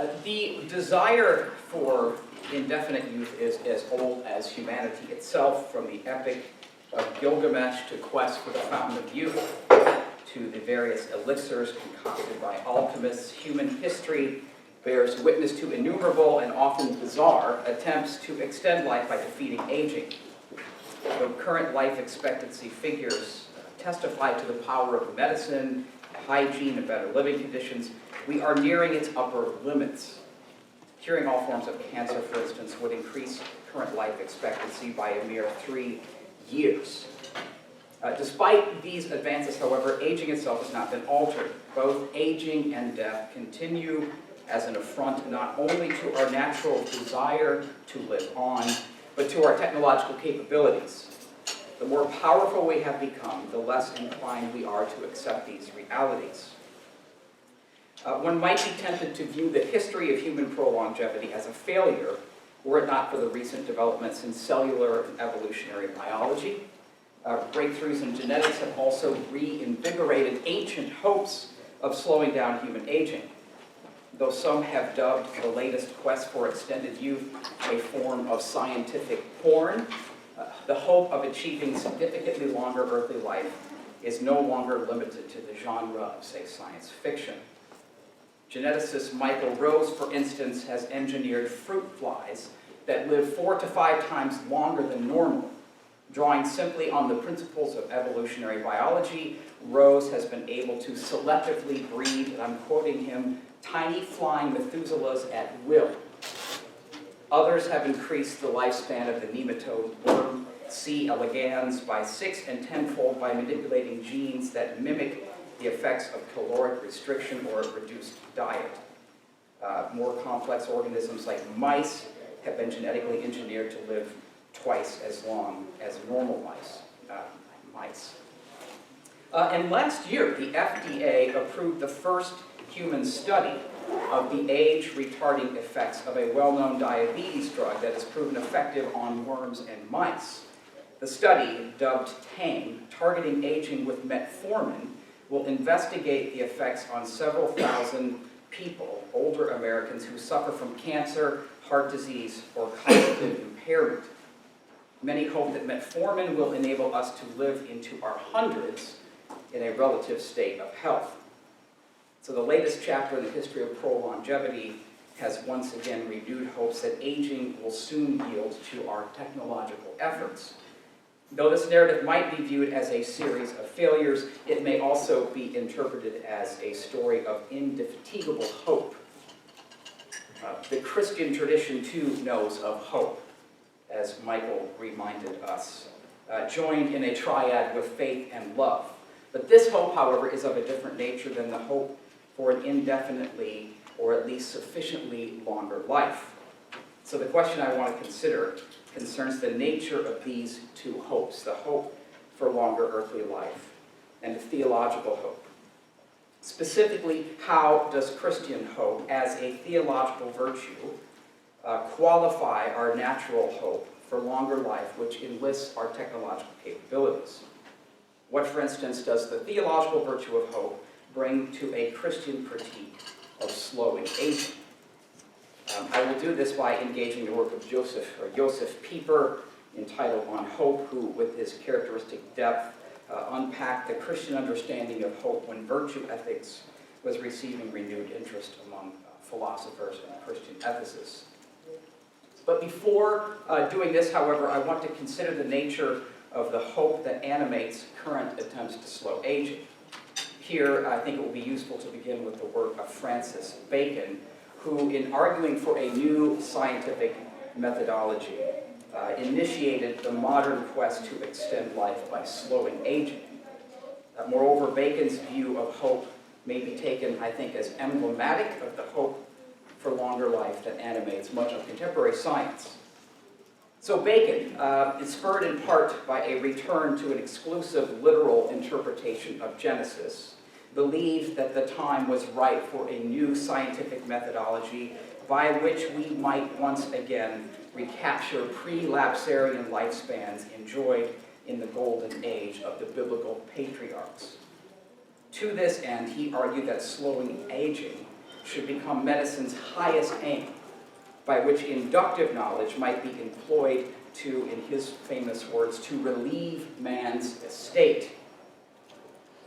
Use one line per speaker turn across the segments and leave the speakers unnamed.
The desire for indefinite youth is as old as humanity itself, from the epic of Gilgamesh to quest for the fountain of youth, to the various elixirs concocted by alchemists. Human history bears witness to innumerable and often bizarre attempts to extend life by defeating aging. Though current life expectancy figures testify to the power of medicine, hygiene, and better living conditions, we are nearing its upper limits. Curing all forms of cancer, for instance, would increase current life expectancy by a mere 3 years. Despite these advances, however, aging itself has not been altered. Both aging and death continue as an affront not only to our natural desire to live on, but to our technological capabilities. The more powerful we have become, the less inclined we are to accept these realities. One might be tempted to view the history of human pro-longevity as a failure, were it not for the recent developments in cellular and evolutionary biology. Breakthroughs in genetics have also reinvigorated ancient hopes of slowing down human aging. Though some have dubbed the latest quest for extended youth a form of scientific porn, the hope of achieving significantly longer earthly life is no longer limited to the genre of, say, science fiction. Geneticist Michael Rose, for instance, has engineered fruit flies that live 4 to 5 times longer than normal. Drawing simply on the principles of evolutionary biology, Rose has been able to selectively breed, and I'm quoting him, tiny flying Methuselahs at will. Others have increased the lifespan of the nematode worm C. elegans by 6 and 10-fold by manipulating genes that mimic the effects of caloric restriction or a reduced diet. More complex organisms like mice have been genetically engineered to live twice as long as normal mice. And last year, the FDA approved the first human study of the age-retarding effects of a well-known diabetes drug that has proven effective on worms and mice. The study, dubbed TAME, Targeting Aging with Metformin, will investigate the effects on several thousand people, older Americans, who suffer from cancer, heart disease, or cognitive impairment. Many hope that metformin will enable us to live into our hundreds in a relative state of health. So the latest chapter in the history of pro-longevity has once again renewed hopes that aging will soon yield to our technological efforts. Though this narrative might be viewed as a series of failures, it may also be interpreted as a story of indefatigable hope. The Christian tradition, too, knows of hope, as Michael reminded us, joined in a triad with faith and love. But this hope, however, is of a different nature than the hope for an indefinitely, or at least sufficiently longer life. So the question I want to consider concerns the nature of these two hopes, the hope for longer earthly life and the theological hope. Specifically, how does Christian hope as a theological virtue qualify our natural hope for longer life, which enlists our technological capabilities? What, for instance, does the theological virtue of hope bring to a Christian critique of slowing aging? I will do this by engaging the work of Joseph Pieper, entitled On Hope, who, with his characteristic depth, unpacked the Christian understanding of hope when virtue ethics was receiving renewed interest among philosophers and Christian ethicists. But before doing this, however, I want to consider the nature of the hope that animates current attempts to slow aging. Here, I think it will be useful to begin with the work of Francis Bacon, who, in arguing for a new scientific methodology, initiated the modern quest to extend life by slowing aging. Moreover, Bacon's view of hope may be taken, I think, as emblematic of the hope for longer life that animates much of contemporary science. So Bacon, spurred in part by a return to an exclusive literal interpretation of Genesis, believed that the time was right for a new scientific methodology by which we might once again recapture pre-lapsarian lifespans enjoyed in the golden age of the biblical patriarchs. To this end, he argued that slowing aging should become medicine's highest aim, by which inductive knowledge might be employed to, in his famous words, to relieve man's estate.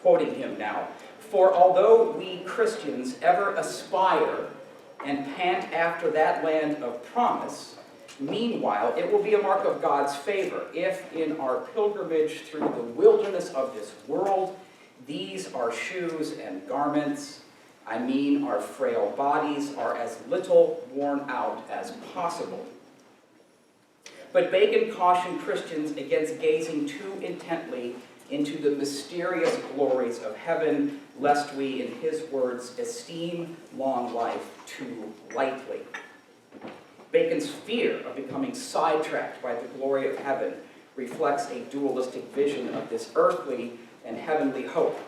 Quoting him now, "For although we Christians ever aspire and pant after that land of promise, meanwhile it will be a mark of God's favor if in our pilgrimage through the wilderness of this world, these our shoes and garments, I mean our frail bodies, are as little worn out as possible." But Bacon cautioned Christians against gazing too intently into the mysterious glories of heaven, lest we, in his words, esteem long life too lightly. Bacon's fear of becoming sidetracked by the glory of heaven reflects a dualistic vision of this earthly and heavenly hope.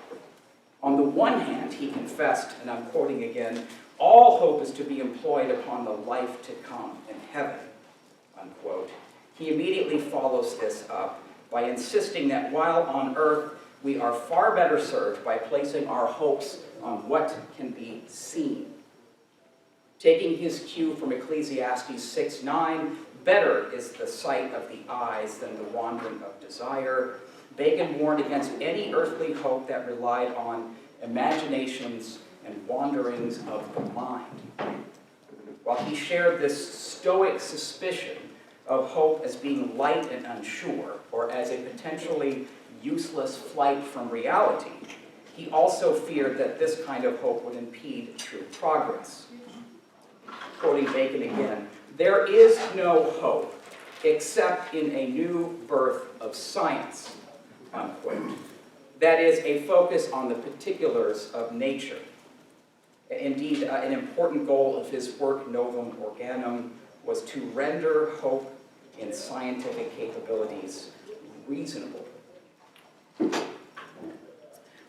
On the one hand, he confessed, and I'm quoting again, "All hope is to be employed upon the life to come in heaven," unquote. He immediately follows this up by insisting that while on earth we are far better served by placing our hopes on what can be seen. Taking his cue from Ecclesiastes 6:9, "Better is the sight of the eyes than the wandering of desire," Bacon warned against any earthly hope that relied on imaginations and wanderings of the mind. While he shared this stoic suspicion of hope as being light and unsure, or as a potentially useless flight from reality, he also feared that this kind of hope would impede true progress. Quoting Bacon again, "There is no hope except in a new birth of science," unquote. That is, a focus on the particulars of nature. Indeed, an important goal of his work, Novum Organum, was to render hope in scientific capabilities reasonable.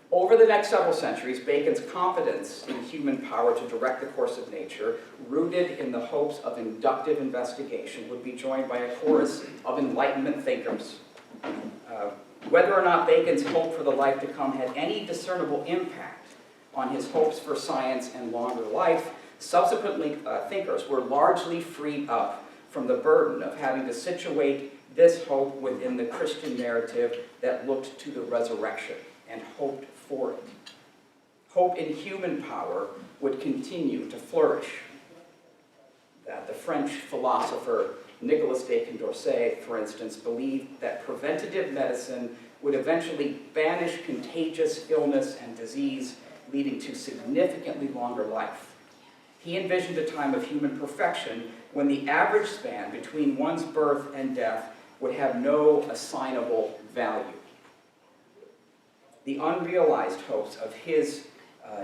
Over the next several centuries, Bacon's confidence in human power to direct the course of nature, rooted in the hopes of inductive investigation, would be joined by a chorus of Enlightenment thinkers. Whether or not Bacon's hope for the life to come had any discernible impact on his hopes for science and longer life, subsequently thinkers were largely freed up from the burden of having to situate this hope within the Christian narrative that looked to the resurrection and hoped for it. Hope in human power would continue to flourish. The French philosopher Nicolas de Condorcet, for instance, believed that preventative medicine would eventually banish contagious illness and disease, leading to significantly longer life. He envisioned a time of human perfection when the average span between one's birth and death would have no assignable value. The unrealized hopes of his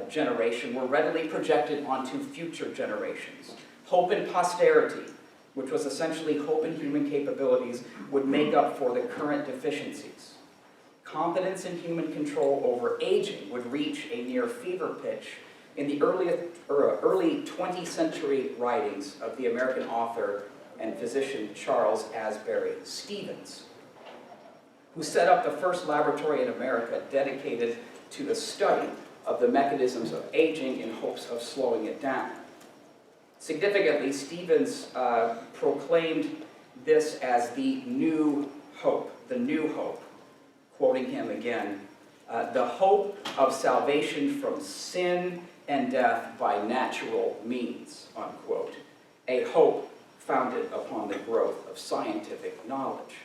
generation were readily projected onto future generations. Hope in posterity, which was essentially hope in human capabilities, would make up for the current deficiencies. Confidence in human control over aging would reach a near fever pitch in the early 20th century writings of the American author and physician Charles Asbury Stevens, who set up the first laboratory in America dedicated to the study of the mechanisms of aging in hopes of slowing it down. Significantly, Stevens proclaimed this as the new hope, quoting him again, "the hope of salvation from sin and death by natural means," unquote, a hope founded upon the growth of scientific knowledge.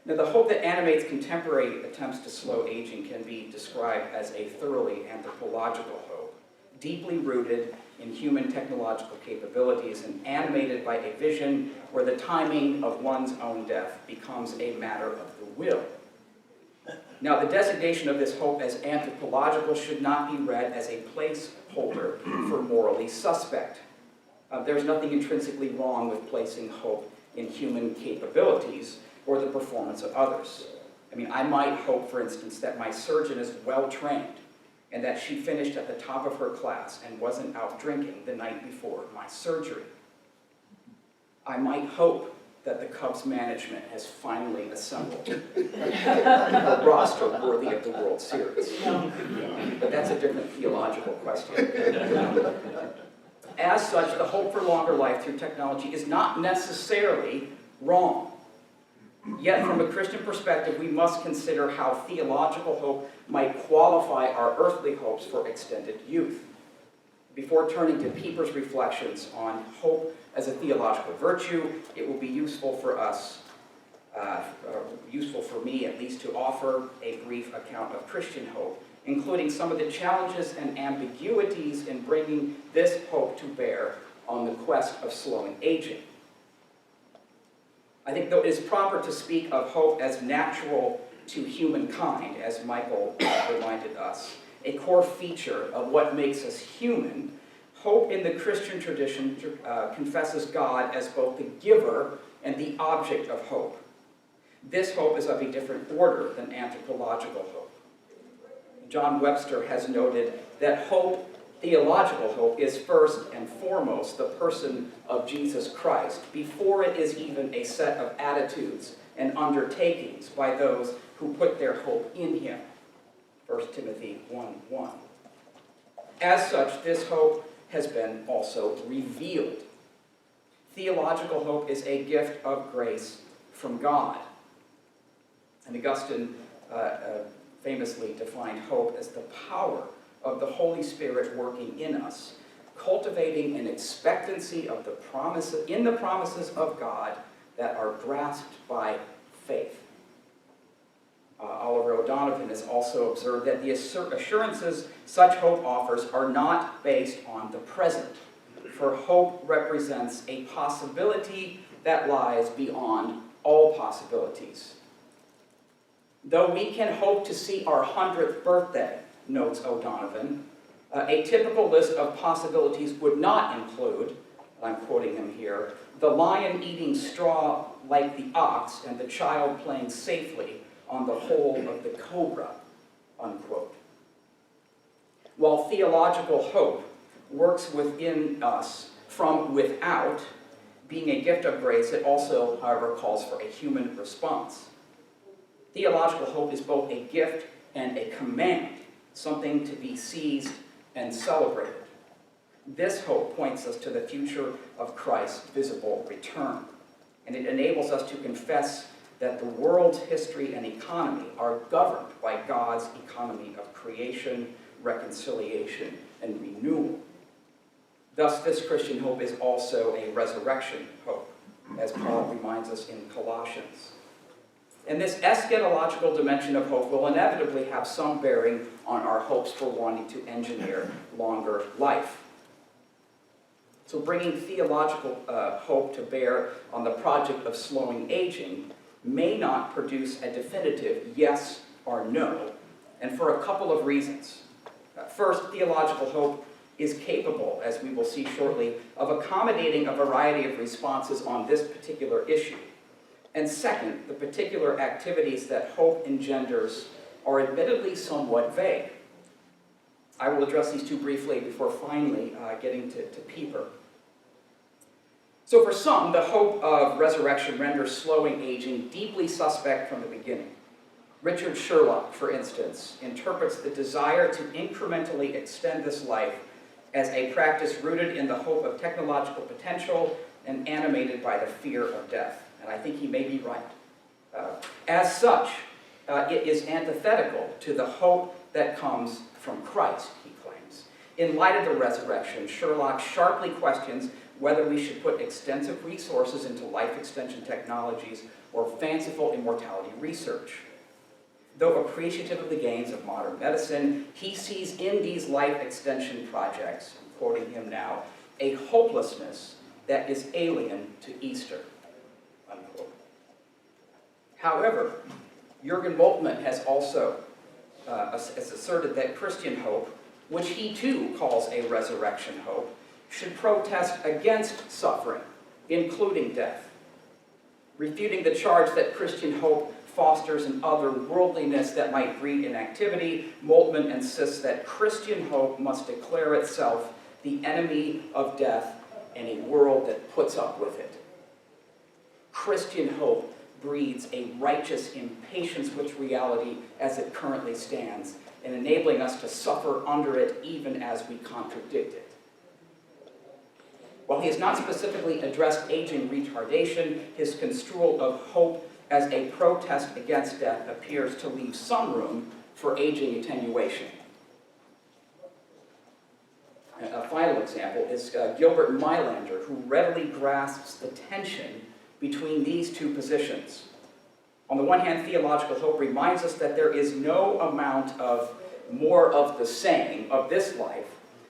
Now, the hope that animates contemporary attempts to slow aging can be described as a thoroughly anthropological hope, deeply rooted in human technological capabilities and animated by a vision where the timing of one's own death becomes a matter of the will. Now, the designation of this hope as anthropological should not be read as a placeholder for morally suspect. There's nothing intrinsically wrong with placing hope in human capabilities or the performance of others. I mean, I might hope, for instance, that my surgeon is well-trained and that she finished at the top of her class and wasn't out drinking the night before my surgery. I might hope that the Cubs management has finally assembled a roster worthy of the World Series. But that's a different theological question. As such, the hope for longer life through technology is not necessarily wrong. Yet, from a Christian perspective, we must consider how theological hope might qualify our earthly hopes for extended youth. Before turning to Pieper's reflections on hope as a theological virtue, it will be useful for us, useful for me at least, to offer a brief account of Christian hope, including some of the challenges and ambiguities in bringing this hope to bear on the quest of slowing aging. I think, though, it is proper to speak of hope as natural to humankind, as Michael reminded us, a core feature of what makes us human. Hope in the Christian tradition confesses God as both the giver and the object of hope. This hope is of a different order than anthropological hope. John Webster has noted that hope, theological hope, is first and foremost the person of Jesus Christ, before it is even a set of attitudes and undertakings by those who put their hope in him. 1 Timothy 1:1. As such, this hope has been also revealed. Theological hope is a gift of grace from God. And Augustine famously defined hope as the power of the Holy Spirit working in us, cultivating an expectancy of the promises of God that are grasped by faith. Oliver O'Donovan has also observed that the assurances such hope offers are not based on the present, for hope represents a possibility that lies beyond all possibilities. Though we can hope to see our 100th birthday, notes O'Donovan, a typical list of possibilities would not include, I'm quoting him here, the lion eating straw like the ox and the child playing safely on the hole of the cobra, unquote. While theological hope works within us from without, being a gift of grace, it also, however, calls for a human response. Theological hope is both a gift and a command, something to be seized and celebrated. This hope points us to the future of Christ's visible return, and it enables us to confess that the world's history and economy are governed by God's economy of creation, reconciliation, and renewal. Thus, this Christian hope is also a resurrection hope, as Paul reminds us in Colossians. And this eschatological dimension of hope will inevitably have some bearing on our hopes for wanting to engineer longer life. So bringing theological hope to bear on the project of slowing aging may not produce a definitive yes or no, and for a couple of reasons. First, theological hope is capable, as we will see shortly, of accommodating a variety of responses on this particular issue. And second, the particular activities that hope engenders are admittedly somewhat vague. I will address these two briefly before finally getting to Pieper. So for some, the hope of resurrection renders slowing aging deeply suspect from the beginning. Richard Sherlock, for instance, interprets the desire to incrementally extend this life as a practice rooted in the hope of technological potential and animated by the fear of death. And I think he may be right. As such, it is antithetical to the hope that comes from Christ, he claims. In light of the resurrection, Sherlock sharply questions whether we should put extensive resources into life extension technologies or fanciful immortality research. Though appreciative of the gains of modern medicine, he sees in these life extension projects, I'm quoting him now, a hopelessness that is alien to Easter, unquote. However, Jürgen Moltmann has also asserted that Christian hope, which he too calls a resurrection hope, should protest against suffering, including death. Refuting the charge that Christian hope fosters an otherworldliness that might breed inactivity, Moltmann insists that Christian hope must declare itself the enemy of death and a world that puts up with it. Christian hope breeds a righteous impatience with reality as it currently stands, and enabling us to suffer under it even as we contradict it. While he has not specifically addressed aging retardation, his construal of hope as a protest against death appears to leave some room for aging attenuation. A final example is Gilbert Meilander, who readily grasps the tension between these two positions. On the one hand, theological hope reminds us that there is no amount of more of the same of this life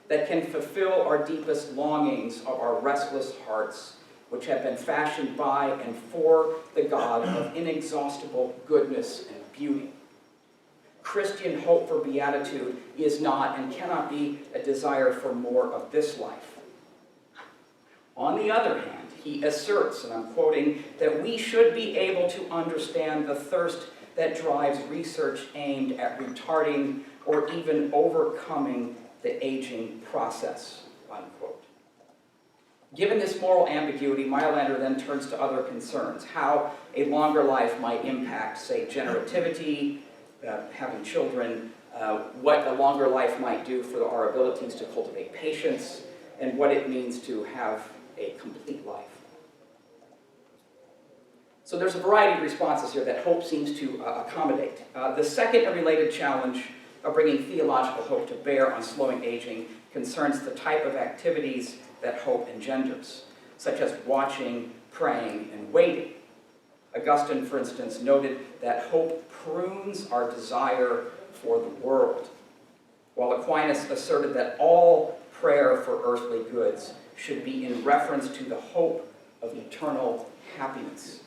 that can fulfill our deepest longings of our restless hearts, which have been fashioned by and for the God of inexhaustible goodness and beauty. Christian hope for beatitude is not and cannot be a desire for more of this life. On the other hand, he asserts, and I'm quoting, that we should be able to understand the thirst that drives research aimed at retarding or even overcoming the aging process, unquote. Given this moral ambiguity, Meilander then turns to other concerns, how a longer life might impact, say, generativity, having children, what a longer life might do for our abilities to cultivate patience, and what it means to have a complete life. So there's a variety of responses here that hope seems to accommodate. The second and related challenge of bringing theological hope to bear on slowing aging concerns the type of activities that hope engenders, such as watching, praying, and waiting. Augustine, for instance, noted that hope prunes our desire for the world, while Aquinas asserted that all prayer for earthly goods should be in reference to the hope of eternal happiness.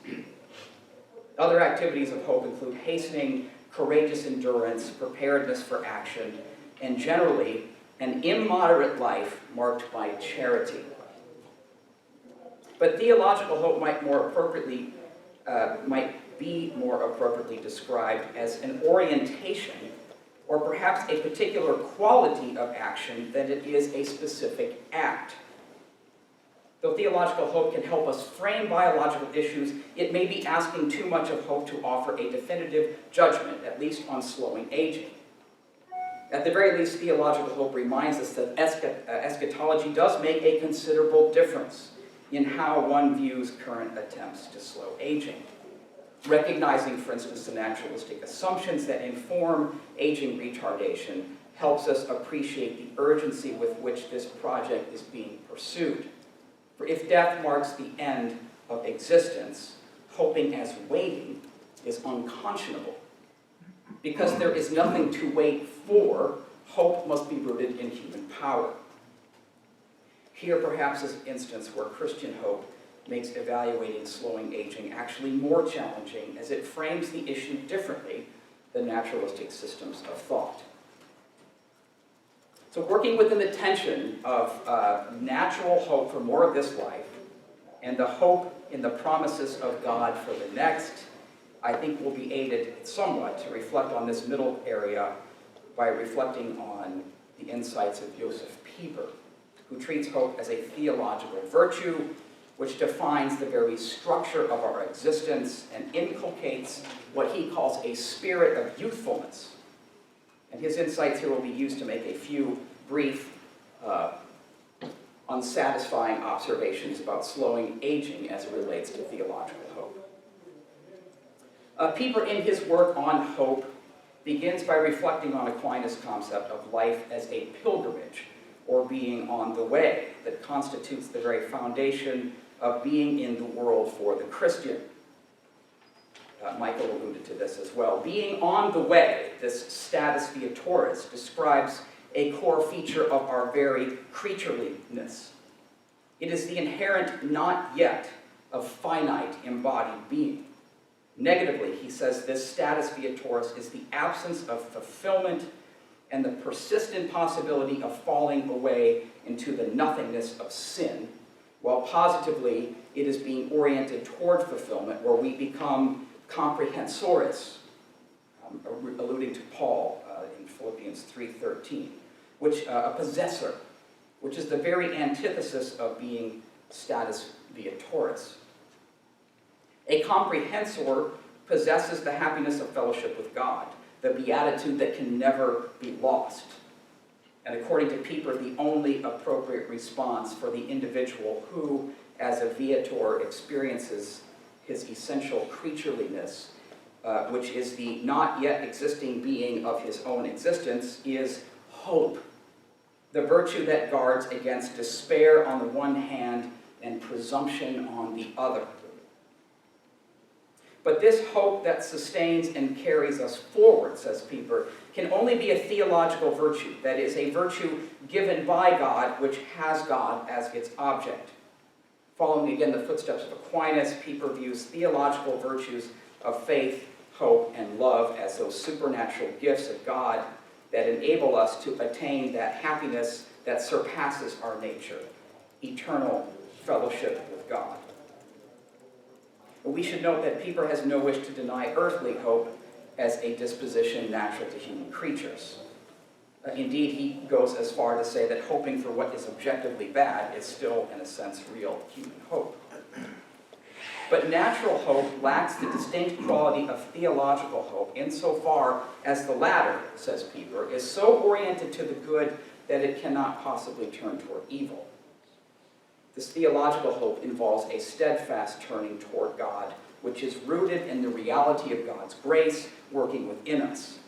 Other activities of hope include hastening, courageous endurance, preparedness for action, and generally an immoderate life marked by charity. But theological hope might be more appropriately described as an orientation or perhaps a particular quality of action than it is a specific act. Though theological hope can help us frame biological issues, it may be asking too much of hope to offer a definitive judgment, at least on slowing aging. At the very least, theological hope reminds us that eschatology does make a considerable difference in how one views current attempts to slow aging. Recognizing, for instance, the naturalistic assumptions that inform aging retardation helps us appreciate the urgency with which this project is being pursued. For if death marks the end of existence, hoping as waiting is unconscionable. Because there is nothing to wait for, hope must be rooted in human power. Here perhaps is an instance where Christian hope makes evaluating slowing aging actually more challenging as it frames the issue differently than naturalistic systems of thought. So working within the tension of natural hope for more of this life and the hope in the promises of God for the next, I think we'll be aided somewhat to reflect on this middle area by reflecting on the insights of Joseph Pieper, who treats hope as a theological virtue which defines the very structure of our existence and inculcates what he calls a spirit of youthfulness. And his insights here will be used to make a few brief, unsatisfying observations about slowing aging as it relates to theological hope. Pieper, in his work on hope, begins by reflecting on Aquinas' concept of life as a pilgrimage, or being on the way, that constitutes the very foundation of being in the world for the Christian. Michael alluded to this as well. Being on the way, this status viatoris, describes a core feature of our very creatureliness. It is the inherent not yet of finite embodied being. Negatively, he says this status viatoris is the absence of fulfillment and the persistent possibility of falling away into the nothingness of sin, while positively it is being oriented toward fulfillment where we become comprehensores, alluding to Paul in Philippians 3:13, which a possessor, which is the very antithesis of being status viatoris. A comprehensor possesses the happiness of fellowship with God, the beatitude that can never be lost. And according to Pieper, the only appropriate response for the individual who, as a viator, experiences his essential creatureliness, which is the not yet existing being of his own existence, is hope, the virtue that guards against despair on the one hand and presumption on the other. But this hope that sustains and carries us forward, says Pieper, can only be a theological virtue, that is, a virtue given by God, which has God as its object. Following again the footsteps of Aquinas, Pieper views theological virtues of faith, hope, and love as those supernatural gifts of God that enable us to attain that happiness that surpasses our nature, eternal fellowship with God. We should note that Pieper has no wish to deny earthly hope as a disposition natural to human creatures. Indeed, he goes as far to say that hoping for what is objectively bad is still, in a sense, real human hope. But natural hope lacks the distinct quality of theological hope insofar as the latter, says Pieper, is so oriented to the good that it cannot possibly turn toward evil. This theological hope involves a steadfast turning toward God, which is rooted in the reality of God's grace working within us.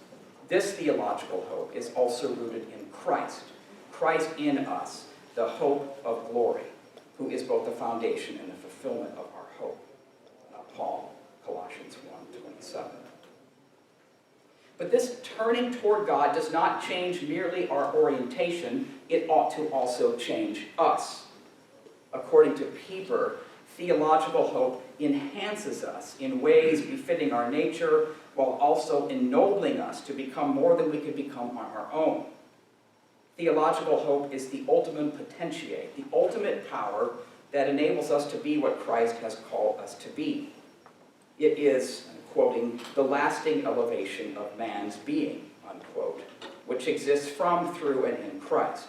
This theological hope is also rooted in Christ, Christ in us, the hope of glory, who is both the foundation and the fulfillment of our hope. Paul, Colossians 1:27. But this turning toward God does not change merely our orientation, it ought to also change us. According to Pieper, theological hope enhances us in ways befitting our nature, while also ennobling us to become more than we could become on our own. Theological hope is the ultimate potentiate, the ultimate power that enables us to be what Christ has called us to be. It is, quoting, the lasting elevation of man's being, unquote, which exists from, through, and in Christ.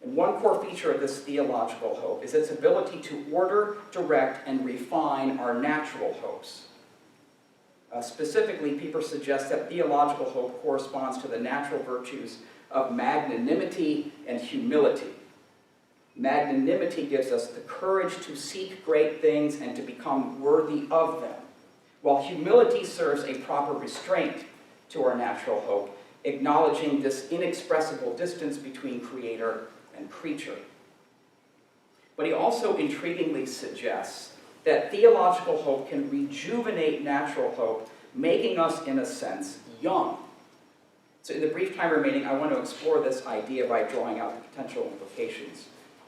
And one core feature of this theological hope is its ability to order, direct, and refine our natural hopes. Specifically, Pieper suggests that theological hope corresponds to the natural virtues of magnanimity and humility. Magnanimity gives us the courage to seek great things and to become worthy of them, while humility serves a proper restraint to our natural hope, acknowledging this inexpressible distance between creator and creature. But he also intriguingly suggests that theological hope can rejuvenate natural hope, making us, in a sense, young. So in the brief time remaining, I want to explore this idea by drawing out the potential implications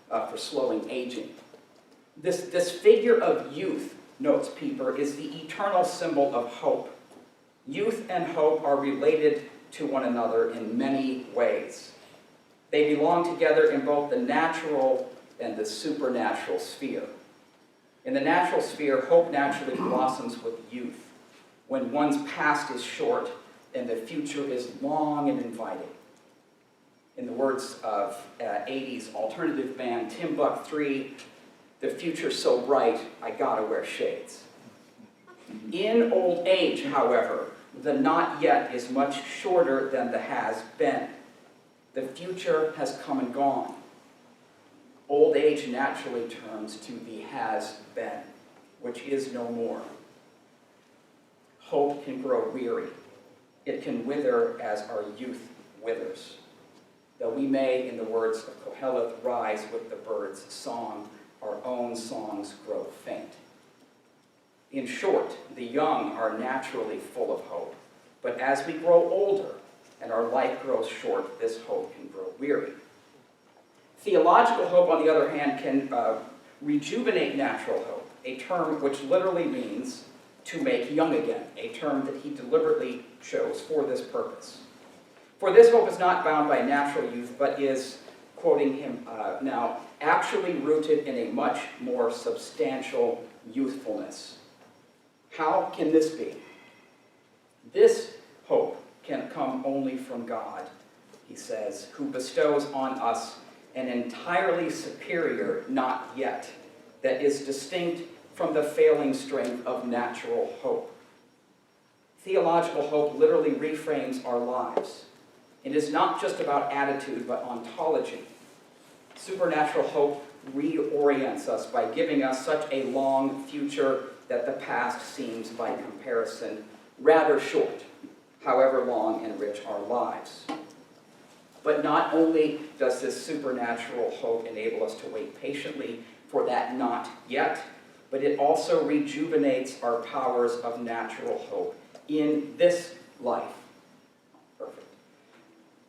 for slowing aging. This figure of youth, notes Pieper, is the eternal symbol of hope. Youth and hope are related to one another in many ways. They belong together in both the natural and the supernatural sphere. In the natural sphere, hope naturally blossoms with youth, when one's past is short and the future is long and inviting. In the words of 80s alternative band Timbuk3, the future's so bright, I gotta wear shades. In old age, however, the not yet is much shorter than the has been. The future has come and gone. Old age naturally turns to the has been, which is no more. Hope can grow weary. It can wither as our youth withers. Though we may, in the words of Koheleth, rise with the bird's song, our own songs grow faint. In short, the young are naturally full of hope, but as we grow older and our life grows short, this hope can grow weary. Theological hope, on the other hand, can rejuvenate natural hope, a term which literally means to make young again, a term that he deliberately chose for this purpose. For this hope is not bound by natural youth, but is, quoting him now, actually rooted in a much more substantial youthfulness. How can this be? This hope can come only from God, he says, who bestows on us an entirely superior not yet, that is distinct from the failing strength of natural hope. Theological hope literally reframes our lives. It is not just about attitude, but ontology. Supernatural hope reorients us by giving us such a long future that the past seems, by comparison, rather short, however long and rich our lives. But not only does this supernatural hope enable us to wait patiently for that not yet, but it also rejuvenates our powers of natural hope in this life. Perfect.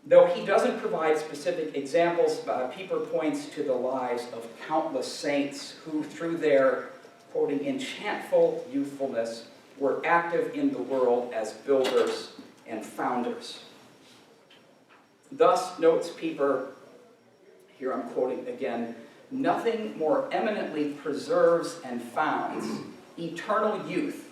Though he doesn't provide specific examples, Pieper points to the lives of countless saints who, through their, quoting, enchantful youthfulness, were active in the world as builders and founders. Thus, notes Pieper, here I'm quoting again, nothing more eminently preserves and founds eternal youth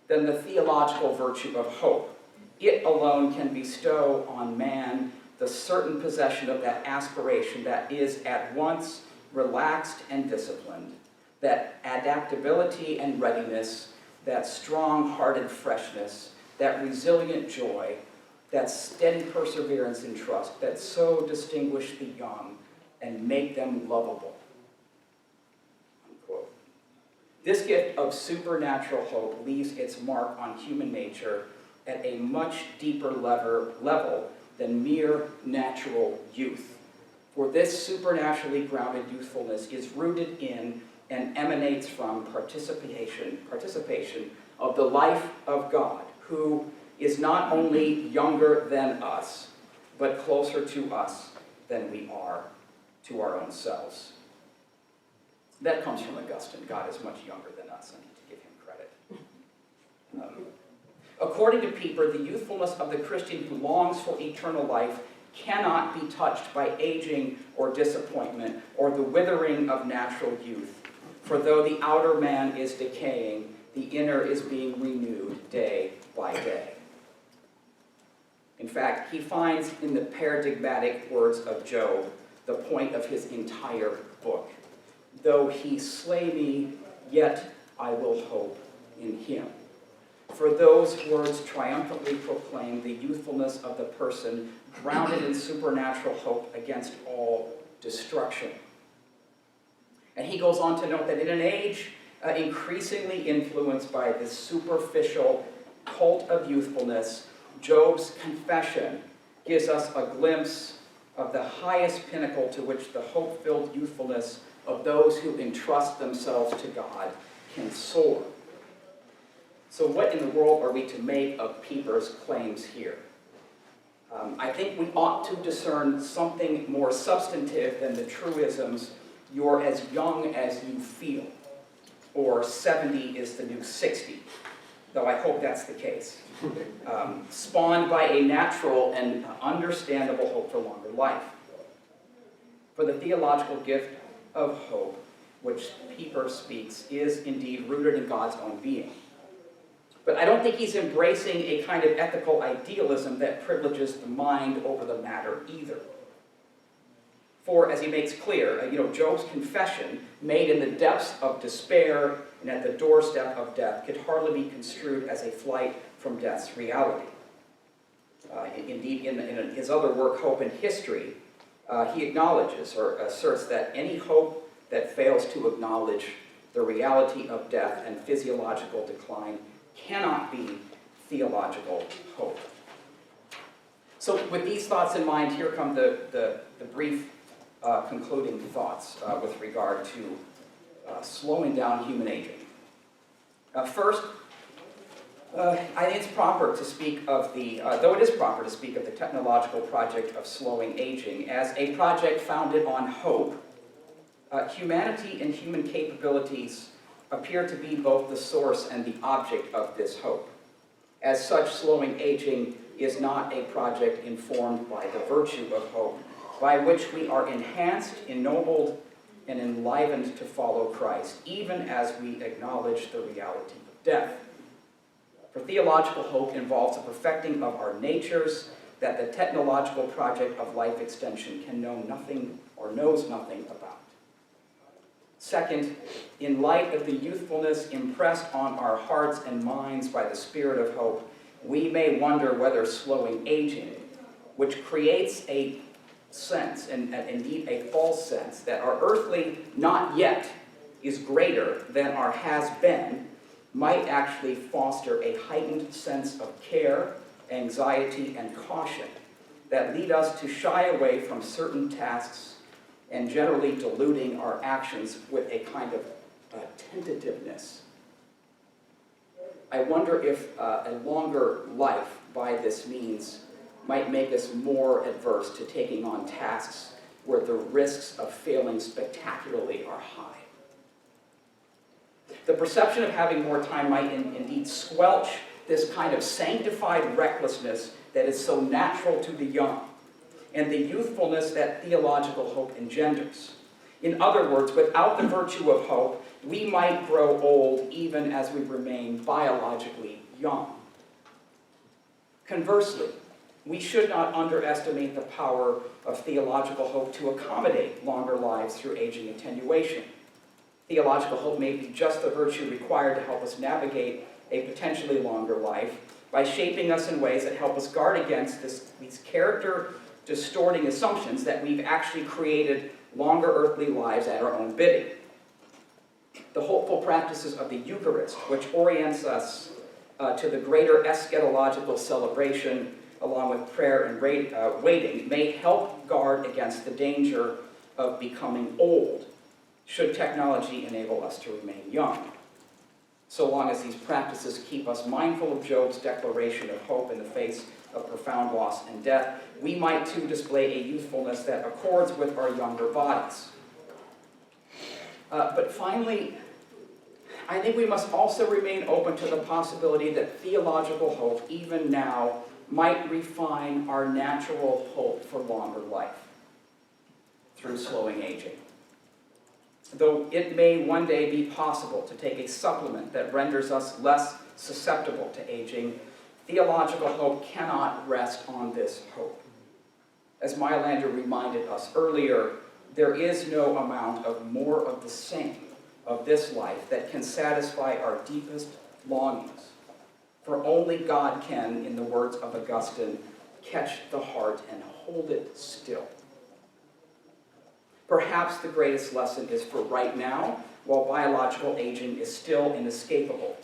than the theological virtue of hope. It alone can bestow on man the certain possession of that aspiration that is at once relaxed and disciplined, that adaptability and readiness, that strong-hearted freshness, that resilient joy, that steady perseverance and trust, that so distinguish the young and make them lovable. Unquote. This gift of supernatural hope leaves its mark on human nature at a much deeper level than mere natural youth. For this supernaturally grounded youthfulness is rooted in and emanates from participation of the life of God, who is not only younger than us, but closer to us than we are to our own selves. That comes from Augustine. God is much younger than us. I need to give him credit. According to Pieper, the youthfulness of the Christian who longs for eternal life cannot be touched by aging or disappointment or the withering of natural youth. For though the outer man is decaying, the inner is being renewed day by day. In fact, he finds in the paradigmatic words of Job the point of his entire book. Though he slay me, yet I will hope in him. For those words triumphantly proclaim the youthfulness of the person grounded in supernatural hope against all destruction. And he goes on to note that in an age increasingly influenced by this superficial cult of youthfulness, Job's confession gives us a glimpse of the highest pinnacle to which the hope-filled youthfulness of those who entrust themselves to God can soar. So what in the world are we to make of Pieper's claims here? I think we ought to discern something more substantive than the truisms, "You're as young as you feel," or 70 is the new 60, though I hope that's the case. Spawned by a natural and understandable hope for longer life. For the theological gift of hope, which Pieper speaks, is indeed rooted in God's own being. But I don't think he's embracing a kind of ethical idealism that privileges the mind over the matter either. For, as he makes clear, Job's confession, made in the depths of despair and at the doorstep of death, could hardly be construed as a flight from death's reality. Indeed, in his other work, Hope and History, he acknowledges or asserts that any hope that fails to acknowledge the reality of death and physiological decline cannot be theological hope. So with these thoughts in mind, here come the brief concluding thoughts with regard to slowing down human aging. First, I think it's proper to speak of though it is proper to speak of the technological project of slowing aging as a project founded on hope. Humanity and human capabilities appear to be both the source and the object of this hope. As such, slowing aging is not a project informed by the virtue of hope, by which we are enhanced, ennobled, and enlivened to follow Christ, even as we acknowledge the reality of death. For theological hope involves a perfecting of our natures that the technological project of life extension can know nothing or knows nothing about. Second, in light of the youthfulness impressed on our hearts and minds by the Spirit of hope, we may wonder whether slowing aging, which creates a sense, and indeed a false sense, that our earthly not yet is greater than our has been, might actually foster a heightened sense of care, anxiety, and caution that lead us to shy away from certain tasks and generally diluting our actions with a kind of tentativeness. I wonder if a longer life by this means might make us more adverse to taking on tasks where the risks of failing spectacularly are high. The perception of having more time might indeed squelch this kind of sanctified recklessness that is so natural to the young, and the youthfulness that theological hope engenders. In other words, without the virtue of hope, we might grow old even as we remain biologically young. Conversely, we should not underestimate the power of theological hope to accommodate longer lives through aging attenuation. Theological hope may be just the virtue required to help us navigate a potentially longer life by shaping us in ways that help us guard against these character-distorting assumptions that we've actually created longer earthly lives at our own bidding. The hopeful practices of the Eucharist, which orients us to the greater eschatological celebration along with prayer and waiting, may help guard against the danger of becoming old, should technology enable us to remain young. So long as these practices keep us mindful of Job's declaration of hope in the face of profound loss and death, we might too display a youthfulness that accords with our younger bodies. But finally, I think we must also remain open to the possibility that theological hope, even now, might refine our natural hope for longer life through slowing aging. Though it may one day be possible to take a supplement that renders us less susceptible to aging, theological hope cannot rest on this hope. As Meilander reminded us earlier, there is no amount of more of the same of this life that can satisfy our deepest longings. For only God can, in the words of Augustine, catch the heart and hold it still. Perhaps the greatest lesson is for right now, while biological aging is still inescapable.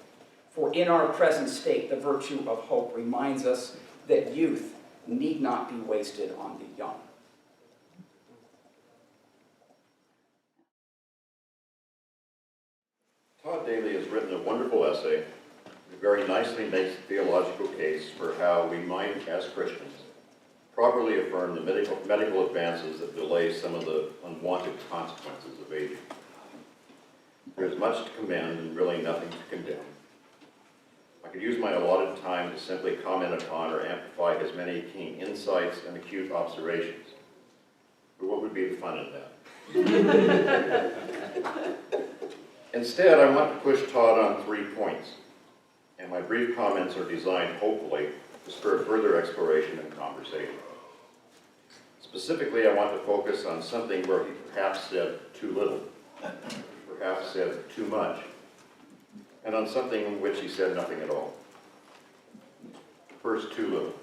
For in our present state, the virtue of hope reminds us that youth need not be wasted on the young.
Todd Daly has written a wonderful essay that very nicely makes a theological case for how we might, as Christians, properly affirm the medical advances that delay some of the unwanted consequences of aging. There is much to commend and really nothing to condemn. I could use my allotted time to simply comment upon or amplify his many keen insights and acute observations. But what would be the fun in that? Instead, I want to push Todd on 3 points, and my brief comments are designed, hopefully, to spur further exploration and conversation. Specifically, I want to focus on something where he perhaps said too little, perhaps said too much, and on something in which he said nothing at all. First, too little.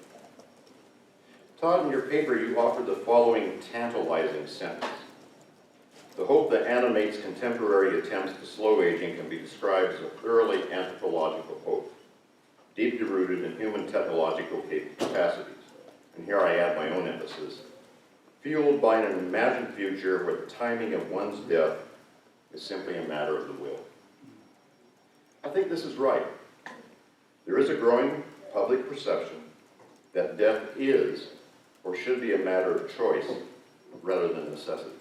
Todd, in your paper, you offered the following tantalizing sentence. The hope that animates contemporary attempts to slow aging can be described as a thoroughly anthropological hope, deeply rooted in human technological capacities, and here I add my own emphasis, fueled by an imagined future where the timing of one's death is simply a matter of the will. I think this is right. There is a growing public perception that death is or should be a matter of choice rather than necessity.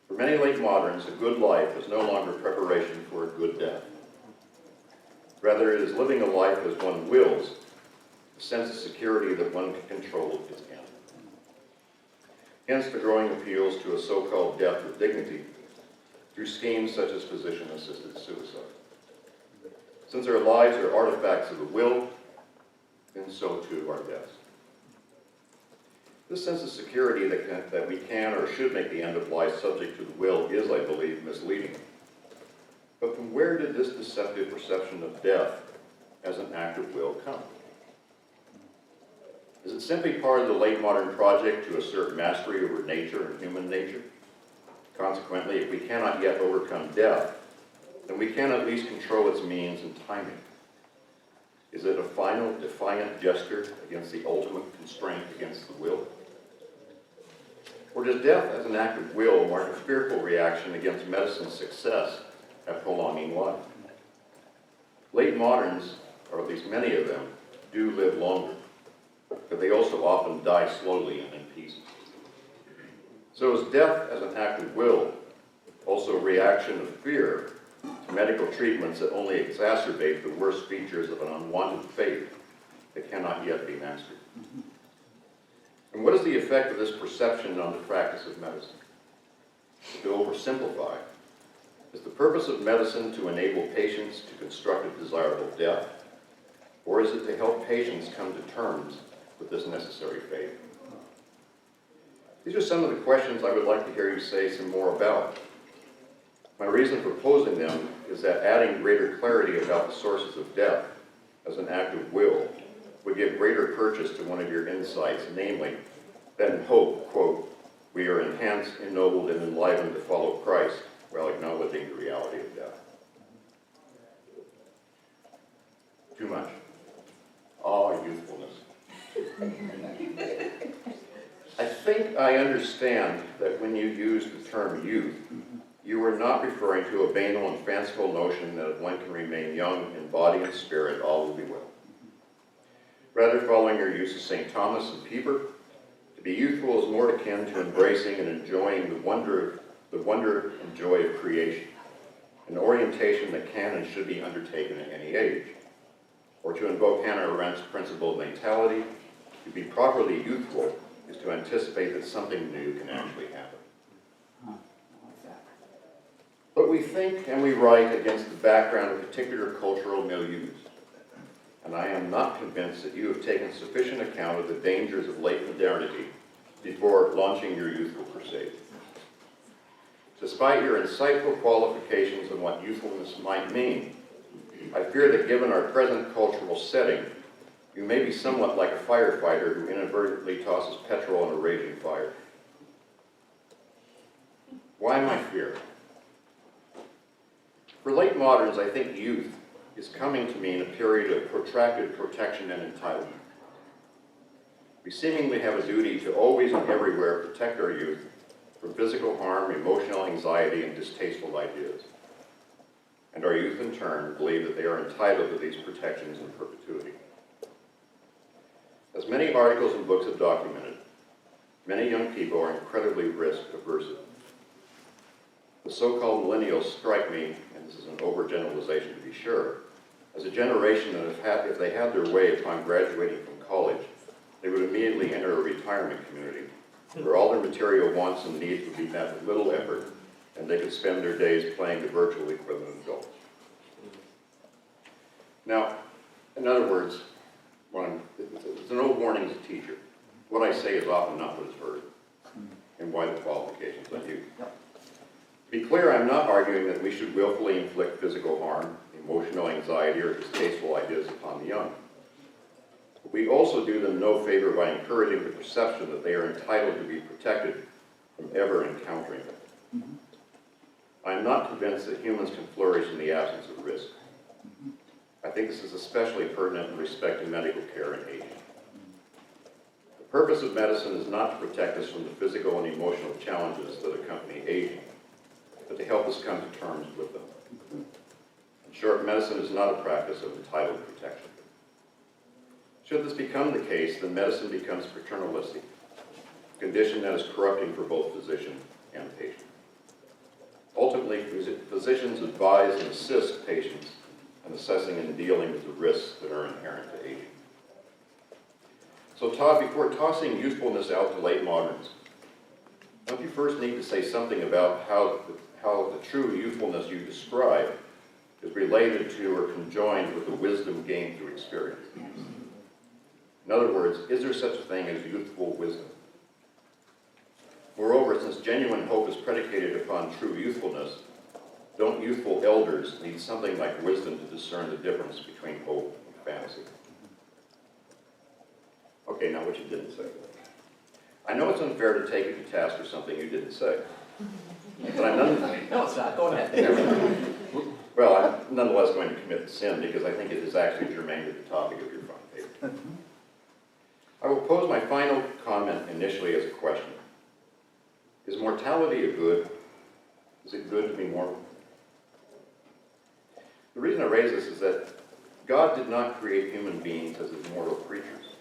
For many late moderns, a good life is no longer preparation for a good death. Rather, it is living a life as one wills, a sense of security that one can control its end. Hence the growing appeals to a so-called death with dignity through schemes such as physician-assisted suicide. Since our lives are artifacts of the will, then so too are deaths. This sense of security that we can or should make the end of life subject to the will is, I believe, misleading. But from where did this deceptive perception of death as an act of will come? Is it simply part of the late modern project to assert mastery over nature and human nature? Consequently, if we cannot yet overcome death, then we can at least control its means and timing. Is it a final, defiant gesture against the ultimate constraint against the will? Or does death as an act of will mark a fearful reaction against medicine's success at prolonging life? Late moderns, or at least many of them, do live longer, but they also often die slowly and in peace. So is death as an act of will also a reaction of fear to medical treatments that only exacerbate the worst features of an unwanted fate that cannot yet be mastered? And what is the effect of this perception on the practice of medicine? To oversimplify, is the purpose of medicine to enable patients to construct a desirable death, or is it to help patients come to terms with this necessary fate? These are some of the questions I would like to hear you say some more about. My reason for posing them is that adding greater clarity about the sources of death as an act of will would give greater purchase to one of your insights, namely, that in hope, quote, we are enhanced, ennobled, and enlivened to follow Christ while acknowledging the reality of death. Too much. Youthfulness. I think I understand that when you use the term youth, you are not referring to a banal and fanciful notion that if one can remain young in body and spirit, all will be well. Rather, following your use of St. Thomas and Pieper, to be youthful is more akin to embracing and enjoying the wonder and joy of creation, an orientation that can and should be undertaken at any age. Or to invoke Hannah Arendt's principle of natality, to be properly youthful is to anticipate that something new can actually happen. But we think and we write against the background of particular cultural milieux, and I am not convinced that you have taken sufficient account of the dangers of late modernity before launching your youthful crusade. Despite your insightful qualifications on what youthfulness might mean, I fear that given our present cultural setting, you may be somewhat like a firefighter who inadvertently tosses petrol on a raging fire. Why my fear? For late moderns, I think youth is coming to mean a period of protracted protection and entitlement. We seemingly have a duty to always and everywhere protect our youth from physical harm, emotional anxiety, and distasteful ideas. And our youth, in turn, believe that they are entitled to these protections in perpetuity. As many articles and books have documented, many young people are incredibly risk-averse. The so-called millennials strike me, and this is an overgeneralization to be sure, as a generation that if they had their way upon graduating from college, they would immediately enter a retirement community where all their material wants and needs would be met with little effort, and they could spend their days playing the virtual equivalent of adults. Now, in other words, it's an old warning as a teacher. What I say is often not what is heard, and why the qualifications on you. To be clear, I'm not arguing that we should willfully inflict physical harm, emotional anxiety, or distasteful ideas upon the young. But we also do them no favor by encouraging the perception that they are entitled to be protected from ever encountering them. I am not convinced that humans can flourish in the absence of risk. I think this is especially pertinent in respect to medical care and aging. The purpose of medicine is not to protect us from the physical and emotional challenges that accompany aging, but to help us come to terms with them. In short, medicine is not a practice of entitled protection. Should this become the case, then medicine becomes paternalistic, a condition that is corrupting for both physician and patient. Ultimately, physicians advise and assist patients in assessing and dealing with the risks that are inherent to aging. So Todd, before tossing youthfulness out to late moderns, don't you first need to say something about how the true youthfulness you describe is related to or conjoined with the wisdom gained through experience? In other words, is there such a thing as youthful wisdom? Moreover, since genuine hope is predicated upon true youthfulness, don't youthful elders need something like wisdom to discern the difference between hope and fantasy? Okay, now what you didn't say. I know it's unfair to take you to task for something you didn't say. But I'm nonetheless,
No, it's not. Go ahead.
well, I'm nonetheless going to commit the sin because I think it is actually germane to the topic of your front paper. I will pose my final comment initially as a question. Is mortality a good? Is it good to be mortal? The reason I raise this is that God did not create human beings as immortal creatures.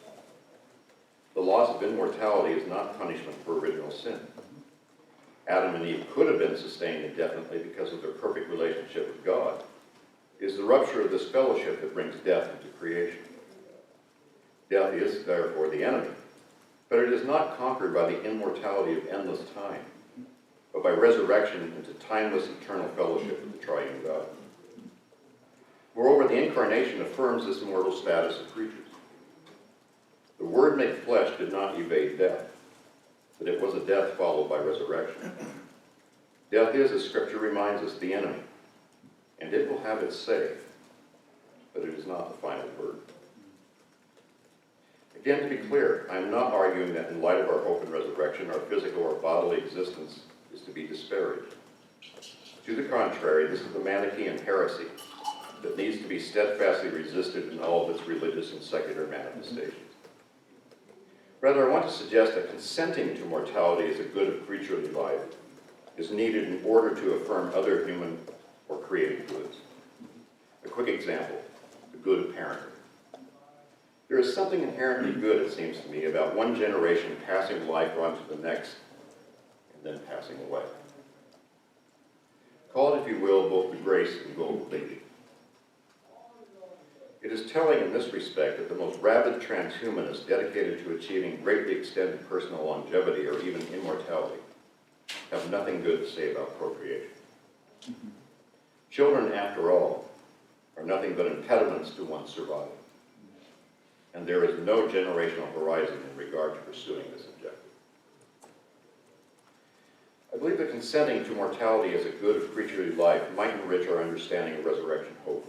The loss of immortality is not punishment for original sin. Adam and Eve could have been sustained indefinitely because of their perfect relationship with God. It is the rupture of this fellowship that brings death into creation. Death is, therefore, the enemy, but it is not conquered by the immortality of endless time, but by resurrection into timeless eternal fellowship with the triune God. Moreover, the incarnation affirms this mortal status of creatures. The Word made flesh did not evade death, but it was a death followed by resurrection. Death is, as Scripture reminds us, the enemy, and it will have its say, but it is not the final word. Again, to be clear, I am not arguing that in light of our hope and resurrection, our physical or bodily existence is to be disparaged. To the contrary, this is the Manichaean heresy that needs to be steadfastly resisted in all of its religious and secular manifestations. Rather, I want to suggest that consenting to mortality as a good of creaturely life is needed in order to affirm other human or created goods. A quick example, the good of parenting. There is something inherently good, it seems to me, about one generation passing life on to the next and then passing away. Call it, if you will, both the grace and gold plating. It is telling in this respect that the most rabid transhumanists dedicated to achieving greatly extended personal longevity or even immortality have nothing good to say about procreation. Children, after all, are nothing but impediments to one's survival. And there is no generational horizon in regard to pursuing this objective. I believe that consenting to mortality as a good of creaturely life might enrich our understanding of resurrection hope,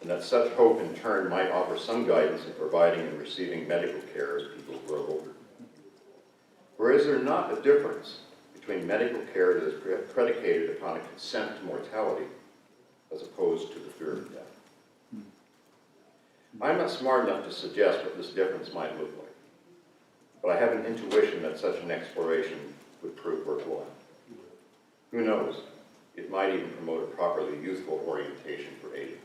and that such hope in turn might offer some guidance in providing and receiving medical care as people grow older. For is there not a difference between medical care that is predicated upon a consent to mortality as opposed to the fear of death? I'm not smart enough to suggest what this difference might look like, but I have an intuition that such an exploration would prove worthwhile. Who knows? It might even promote a properly youthful orientation for aging.